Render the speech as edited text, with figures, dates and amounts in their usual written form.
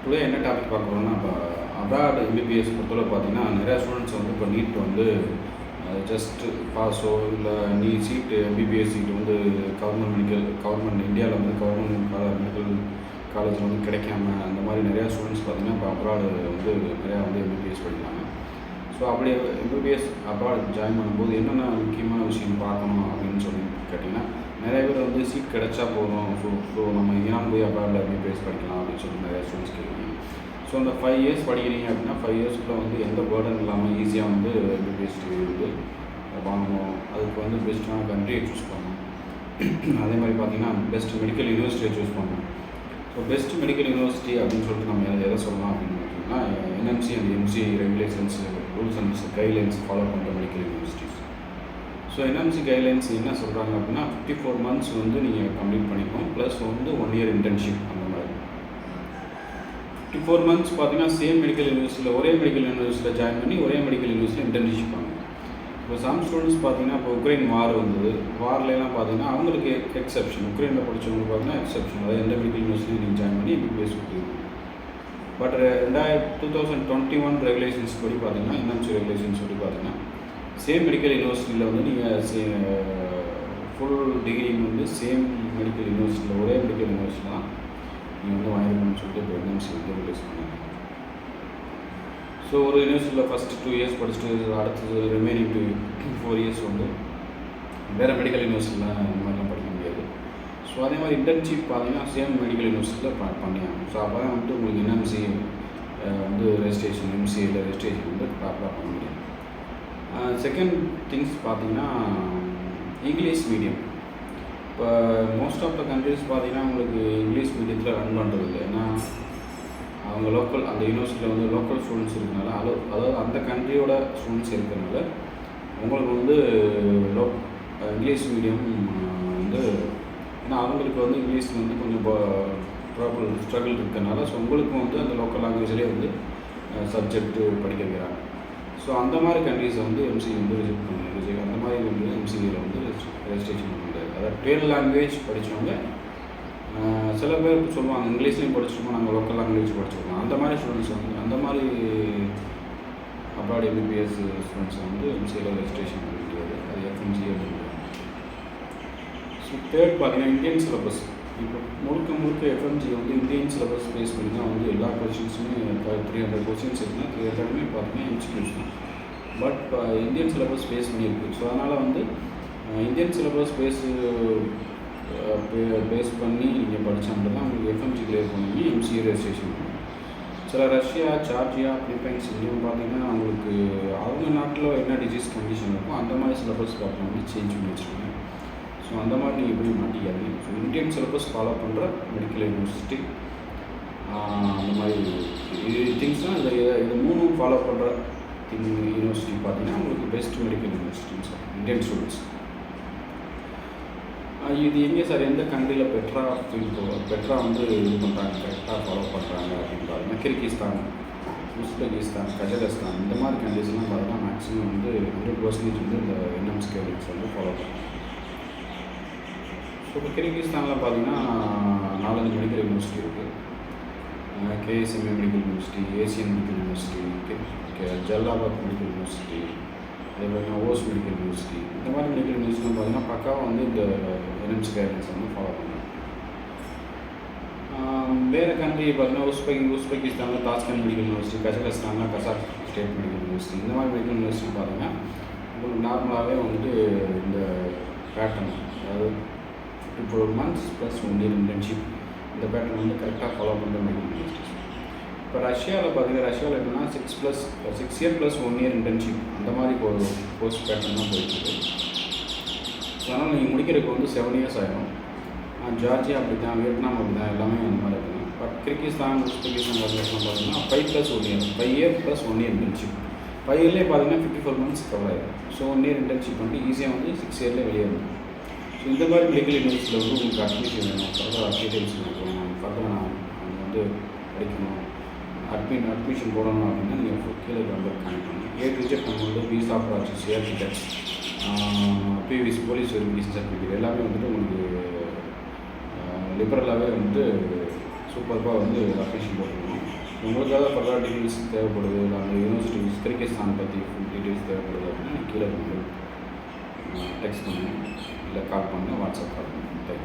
Today என்ன topic பார்க்க போகிறோம்னா, இப்போ அப்ராட் எம்பிபிஎஸ் பொறுத்தளவு பார்த்தீங்கன்னா, நிறையா ஸ்டூடெண்ட்ஸ் வந்து இப்போ நீட் வந்து ஜஸ்ட் பாஸோ இல்லை நீ சீட்டு எம்பிபிஎஸ் சீட்டு வந்து கவர்மெண்ட் இந்தியாவில் வந்து கவர்மெண்ட் மெடிக்கல் காலேஜில் வந்து கிடைக்காம அந்த மாதிரி நிறையா ஸ்டூடெண்ட்ஸ் பார்த்திங்கன்னா இப்போ அப்ராடு வந்து நிறையா வந்து எம்பிபிஎஸ் படிக்கிறாங்க. ஸோ அப்படி எம்பிபிஎஸ் அப்ராட் ஜாயின் பண்ணும்போது என்னென்ன முக்கியமான விஷயம் பார்க்கணும் அப்படின்னு சொல்லி கேட்டிங்கன்னா, நிறைய பேர் வந்து சீட் கிடைச்சா போதும், ஸோ நம்ம இங்கேலாம் போய் அப்ராடில் எம்பிபிஎஸ் படிக்கலாம் அப்படின்னு சொல்லி நிறையா ஸ்டூடெண்ட்ஸ் கேட்குறாங்க. ஸோ அந்த 5 இயர்ஸ் படிக்கிறீங்க அப்படின்னா 5 இயர்ஸ்க்குள்ளே வந்து எந்த பேர்டன் இல்லாமல் ஈஸியாக வந்து எம்பிபிஎஸ் டிகிரி வந்து வாங்கணும். அதுக்கு வந்து பெஸ்ட்டான கண்ட்ரியை சூஸ் பண்ணணும். அதே மாதிரி பார்த்திங்கன்னா பெஸ்ட் மெடிக்கல் யூனிவர்சிட்டியை சூஸ் பண்ணணும். ஸோ பெஸ்ட் மெடிக்கல் யூனிவர்சிட்டி அப்படின்னு சொல்லிட்டு நம்ம எதை சொல்லலாம் அப்படின்னு பார்த்தீங்கன்னா, NMC and MC regulations rules and guidelines follow பண்ணுற மெடிக்கல் யூனிவர்சிட்டிஸ். ஸோ என்எம்சி கைட்லைன்ஸ் என்ன சொல்கிறாங்க அப்படின்னா 54 months வந்து நீங்கள் கம்ப்ளீட் பண்ணிக்கணும், ப்ளஸ் வந்து 1 year இன்டர்ன்ஷிப். அந்த மாதிரி 54 months பார்த்தீங்கன்னா சேம் மெடிக்கல் யூனிவர்சிட்டியில் ஒரே மெடிக்கல் யூனிவர்சிட்டியில் ஜாயின் பண்ணி ஒரே மெடிக்கல் யூனிவர்சிட்டியில் இன்டர்ன்ஷிப் பண்ணணும். இப்போ சம் ஸ்டூடெண்ட்ஸ் பார்த்தீங்கன்னா இப்போ உக்ரைன் வார் வந்தது, வார்லாம் பார்த்தீங்கன்னா அவங்களுக்கு எக்ஸப்ஷன், உக்ரைனில் படித்தவங்களுக்கு பார்த்தீங்கன்னா எக்ஸப்ஷன், அதாவது எந்த மெடிக்கல் யூனிவர்சிட்டியில் நீங்கள் ஜாயின் பண்ணி எம்பிபிஎஸ் கொடுத்துருக்கோம். பட் 2021 ரெகுலேஷன்ஸ் படி பார்த்தீங்கன்னா, என்எம்சி ரெகுலேஷன்ஸ் படி பார்த்தீங்கன்னா சேம் மெடிக்கல் யூனிவர்சிட்டியில் வந்து நீங்கள் ஃபுல் டிகிரி வந்து சேம் மெடிக்கல் யூனிவர்சிட்டியில் ஒரே மெடிக்கல் யூனிவர்சிட்டி தான் நீங்கள் வந்து வாங்கிக்கணும்னு சொல்லிட்டு இப்போ என்எம்சி வந்து ரிலீஸ் பண்ணாங்க. ஸோ ஒரு யூனிவர்சிட்டியில் ஃபஸ்ட்டு 2 years படிச்சுட்டு அடுத்தது ரிமைனிங் 4 years வந்து வேறு மெடிக்கல் யூனிவர்சிட்டியில் இந்த மாதிரிலாம் படிக்க முடியாது. ஸோ அதே மாதிரி இன்டர்ன்ஷிப் பார்த்தீங்கன்னா சேம் மெடிக்கல் யூனிவர்சிட்டியில் பண்ணியாங்க. ஸோ அப்போ தான் வந்து உங்களுக்கு என்எம்சி வந்து ரெஜிஸ்ட்ரேஷன், எம்சிஏல ரெஜிஸ்ட்ரேஷன் வந்து ப்ராப்பராக பண்ண முடியும். செகண்ட் திங்ஸ் பார்த்தீங்கன்னா இங்கிலீஷ் மீடியம். இப்போ மோஸ்ட் ஆஃப் த கண்ட்ரிஸ் பார்த்தீங்கன்னா உங்களுக்கு இங்கிலீஷ் மீடியத்தில் ரன் பண்ணுறது இல்லை. ஏன்னா அவங்க லோக்கல் அந்த யூனிவர்சிட்டியில் வந்து லோக்கல் ஸ்டூடெண்ட்ஸ் இருக்கிறனால, அதாவது அந்த கண்ட்ரியோட ஸ்டூடெண்ட்ஸ் இருக்கிறனால உங்களுக்கு வந்து இங்கிலீஷ் மீடியம் வந்து, ஏன்னா அவங்களுக்கு வந்து இங்கிலீஷ் வந்து கொஞ்சம் ப்ராப்பர் ஸ்ட்ரகிள் இருக்கிறனால, ஸோ உங்களுக்கும் வந்து அந்த லோக்கல் லாங்குவேஜ்லேயே வந்து சப்ஜெக்ட்டு படிக்க வைக்கிறாங்க. ஸோ அந்த மாதிரி கண்ட்ரிஸை வந்து எம்சி வந்து ரிஜெக்ட் பண்ணுவாங்க. அந்த மாதிரி வந்து எம்சிஏல வந்து ரெஜிஸ்ட்ரேஷன் பண்ண முடியாது. அதாவது 12 language படித்தவங்க சில பேர் சொல்லுவாங்க இங்கிலீஷ்லேயும் படிச்சிருக்கோம், நாங்கள் லோக்கல் லாங்குவேஜ் படிச்சிருக்கோம். அந்த மாதிரி ஸ்டூடெண்ட்ஸ் வந்து அந்த மாதிரி அப்ராட் எம்பிபிஎஸ் ஸ்டூடெண்ட்ஸை வந்து எம்சிஏல ரெஜிஸ்ட்ரேஷன் பண்ண முடியாது. அது எஃப்எம்சிஏ பண்ணுவாங்க. ஸோ தேர்ட் பார்த்தீங்கன்னா இந்தியன் சிலபஸ். இப்போ முழுக்க எஃப்எம்ஜி வந்து இந்தியன் சிலபஸ் பேஸ் பண்ணி தான் வந்து எல்லா கொஸ்டின்ஸுமே 300 questions இருக்குன்னா 300 பார்த்தீங்கன்னா எம்சிக்யூஸ் தான். பட் இப்போ இந்தியன் சிலபஸ் பேஸ் பண்ணியிருக்கு. ஸோ அதனால் வந்து இந்தியன் சிலபஸ் பேஸ் பண்ணி நீங்கள் படித்தாங்க தான் உங்களுக்கு எஃப்எம்ஜி கிளியர் பண்ணி எம்சிஏ ரெஜிஸ்ட்ரேஷன் பண்ணும். சில ரஷ்யா, ஜார்ஜியா, பிலிப்பைன்ஸ் இங்கேயும் பார்த்தீங்கன்னா அவங்களுக்கு அவங்க நாட்டில் என்ன டிசீஸ் கண்டிஷன் இருக்கும் அந்த மாதிரி சிலபஸ் பேட்டர்ன் வந்து சேஞ்ச் பண்ணி வச்சுருக்காங்க. ஸோ அந்த மாதிரி நீங்கள் எப்படி மாட்டிக்காதீங்க. ஸோ இந்தியன் சிலபஸ் ஃபாலோ பண்ணுற மெடிக்கல் யூனிவர்சிட்டி அந்த மாதிரி திங்ஸ்னால் இது 3 ஃபாலோ பண்ணுற யூனிவர்சிட்டி பார்த்தீங்கன்னா உங்களுக்கு பெஸ்ட் மெடிக்கல் யூனிவர்சிட்டின்னு சொல்லுங்கள் இந்தியன் ஸ்டூடெண்ட்ஸ். இது எங்கே சார் எந்த கண்ட்ரியில் பெட்டராக வந்து இது பண்ணுறாங்க, கரெக்டாக ஃபாலோ பண்ணுறாங்க அப்படின்னு பார்த்தீங்கன்னா கிர்கிஸ்தான், உஸ்பெகிஸ்தான், கஜகஸ்தான் இந்த மாதிரி கண்ட்ரிஸ்லாம் பார்த்தீங்கன்னா மேக்ஸிமம் வந்து 100% வந்து இந்த என்எம்சி கைட்லைன்ஸ் வந்து ஃபாலோ பண்ணுறாங்க. ஸோ இப்போ கிர்கிஸ்தானில் பார்த்தீங்கன்னா 4-5 மெடிக்கல் யூனிவர்சிட்டி இருக்குது. KSMA medical university, Asian medical university, Jalalabad medical university, அதே மாதிரி ஓஸ் மெடிக்கல் யூனிவர்சிட்டி. இந்த மாதிரி மெடிக்கல் யூனிவர்சிட்டிலாம் பார்த்தீங்கன்னா பக்காவாக வந்து இந்த என்எம்சி கைட்லைன்ஸ் வந்து ஃபாலோ பண்ணுறாங்க. வேறு கண்ட்ரி பார்த்தீங்கன்னா உஸ்பெகிஸ்தானில் தாஸ்கண்ட் மெடிக்கல் யூனிவர்சிட்டி, கஜகஸ்தானில் கசாக் ஸ்டேட் மெடிக்கல் யூனிவர்சிட்டி. இந்த மாதிரி மெடிக்கல் யூனிவர்சிட்டி பார்த்தீங்கன்னா உங்களுக்கு நார்மலாகவே வந்து இந்த பேட்டர்ன், அதாவது 54 months + 1 year இன்டர்ன்ஷிப், இந்த பேட்டர்ன் வந்து கரெக்டாக ஃபாலோ பண்ணுற மெடிக்கல் யூனிவர்சிட்டிஸ். இப்போ ரஷ்யாவில் பார்த்தீங்கன்னா ரஷ்யாவில் எப்படின்னா 6 year + 1 year இன்டர்ன்ஷிப் அந்த மாதிரி ஒரு கோர்ஸ் பேட்டர்ன் தான் போயிட்டுருக்கு. ஸோ அதனால் நீங்கள் முடிக்கிறதுக்கு வந்து 7 years ஆகிடும். ஜார்ஜியா அப்படி தான், வியட்நாம் அப்படி தான், எல்லாமே அந்த மாதிரி இருக்குங்க. பட் கிர்கிஸ்தான், உஸ்பெகிஸ்தான் பார்த்தீங்கன்னா 5 + 1 year 5 year + 1 year இன்டர்ன்ஷிப். 5 yearலேயே பார்த்தீங்கன்னா 54 months கவர் ஆகிடும். ஸோ 1 year இன்டர்ன்ஷிப் பண்ணிட்டு ஈஸியாக வந்து 6 yearலேயே வெளியேறும். ஸோ இந்த மாதிரி மெடிக்கல் யூனிவர்சிட்டியில் வந்து உங்களுக்கு அட்மிஷன் வேணும், ஃபர்தர் டீடைல்ஸ் வேணும், ஃபர்தர் நான் அங்கே வந்து படிக்கணும், அட்மிஷன் போடணும் அப்படின்னா நீங்கள் கீழே நம்பர் கனெக்ட் பண்ணுங்கள். நம்ம வந்து விசா ப்ராசஸ், ஏர் ticket, PVC police verification certificate எல்லாமே வந்துட்டு உங்களுக்கு லிபரலாகவே வந்து சூப்பராக வந்து அப்ளிகேஷன் போட்டுருக்கோம். உங்களுக்கு ஏதாவது ஃபர்தர் டீட்டெயில்ஸ் தேவைப்படுது, அந்த யூனிவர்சிட்டி கிர்கிஸ்தான் பற்றி ஃபுல் டீட்டெயில்ஸ் தேவைப்படுது அப்படின்னா கீழே டெக்ஸ்ட் பண்ணுங்கள், இல்லை கால் பண்ணுங்கள், வாட்ஸ்அப் கால் பண்ணுங்கள். தேங்க்யூ.